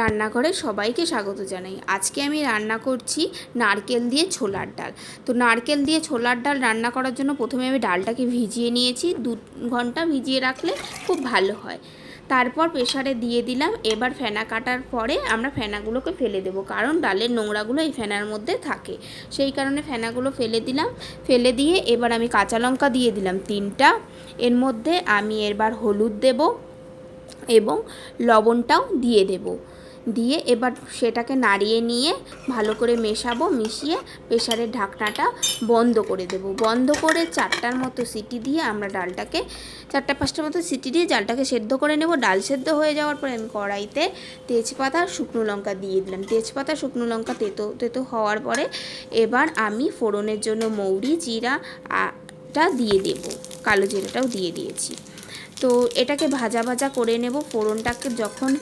রান্নাঘরে সবাইকে স্বাগত জানাই। আজকে আমি রান্না করছি নারকেল দিয়ে ছোলার ডাল। তো নারকেল দিয়ে ছোলার ডাল রান্না করার জন্য প্রথমে আমি ডালটাকে ভিজিয়ে নিয়েছি। 2 ঘন্টা ভিজিয়ে রাখলে খুব ভালো হয়। তারপর প্রেসারে দিয়ে দিলাম। এবার ফেনা কাটার পরে আমরা ফেনাগুলোকে ফেলে দেবো, কারণ ডালের নোংরাগুলো এই ফেনার মধ্যে থাকে, সেই কারণে ফেনাগুলো ফেলে দিলাম। ফেলে দিয়ে এবার আমি কাঁচা লঙ্কা দিয়ে দিলাম 3টা। এর মধ্যে আমি এবার হলুদ দেব এবং লবণটাও দিয়ে দেব। দিয়ে এবার সেটাকে নাড়িয়ে নিয়ে ভালো করে মেশাবো। মিশিয়ে প্রেসারের ঢাকনাটা বন্ধ করে দেব। বন্ধ করে 4টার মতো সিটি দিয়ে আমরা ডালটাকে 4-5টার মতো সিটি দিয়ে ডালটাকে সেদ্ধ করে নেব। ডাল সেদ্ধ হয়ে যাওয়ার পরে আমি কড়াইতে তেজপাতা শুকনো লঙ্কা দিয়ে দিলাম। তেজপাতা শুকনো লঙ্কা তেতো তেতো হওয়ার পরে এবার আমি ফোড়নের জন্য মৌরি জিরাটা দিয়ে দেব। কালো জিরাটাও দিয়ে দিয়েছি। তো এটাকে ভাজা ভাজা করে নেব। ফোড়নটাকে যখন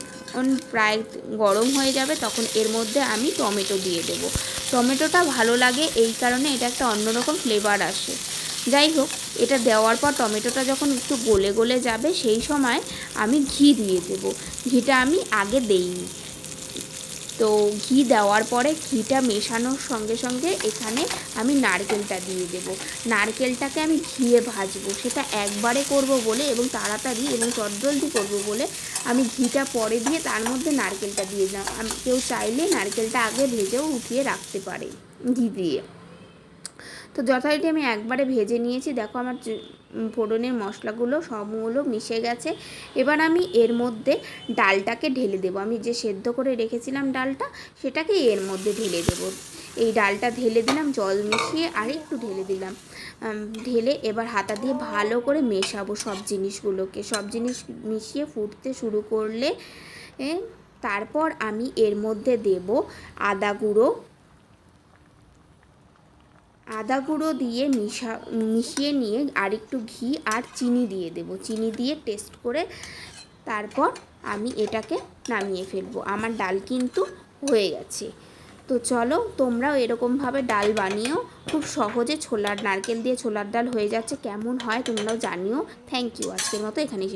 প্রায় গরম হয়ে যাবে তখন এর মধ্যে আমি টমেটো দিয়ে দেব। টমেটোটা ভালো লাগে এই কারণে, এটা একটা অন্যরকম ফ্লেভার আসে। যাই হোক, এটা দেওয়ার পর টমেটোটা যখন একটু গলে গলে যাবে সেই সময় আমি ঘি দিয়ে দেব। ঘিটা আমি আগে দেইনি। তো ঘি দেওয়ার পরে ঘিটা মেশানোর সঙ্গে সঙ্গে এখানে আমি নারকেলটা দিয়ে দেব। নারকেলটাকে আমি ঘিয়ে ভাজবো, সেটা একবারে করব বলে এবং তাড়াতাড়ি এবং চটজলদি করব বলে আমি ঘিটা পরে দিয়ে তার মধ্যে নারকেলটা দিয়ে দিলাম। আমি কেউ চাইলে নারকেলটা আগে ভেজেও উঠিয়ে রাখতে পারে ঘি দিয়ে। তো যথারীতি আমি একবারে ভেজে নিয়েছি। দেখো আমার ফোড়নের মশলাগুলো সবগুলো মিশে গেছে। এবার আমি এর মধ্যে ডালটাকে ঢেলে দেবো। আমি যে সেদ্ধ করে রেখেছিলাম ডালটা, সেটাকে এর মধ্যে ঢেলে দেব। এই ডালটা ঢেলে দিলাম, জল মিশিয়ে আর একটু ঢেলে দিলাম। ঢেলে এবার হাতা দিয়ে ভালো করে মেশাবো সব জিনিসগুলোকে। সব জিনিস মিশিয়ে ফুটতে শুরু করলে তারপর আমি এর মধ্যে দেব আদা গুঁড়ো দিয়ে মিশিয়ে নিয়ে আর একটু ঘি আর চিনি দিয়ে দেব। চিনি দিয়ে টেস্ট করে তারপর আমি এটাকে নামিয়ে ফেলবো। আমার ডাল কিন্তু হয়ে গেছে। তো চলো, তোমরাও এরকমভাবে ডাল বানিও। খুব সহজে নারকেল দিয়ে ছোলার ডাল হয়ে যাচ্ছে। কেমন হয় তোমরাও জানিও। Thank you. আজকের মতো এখানেই শেষ।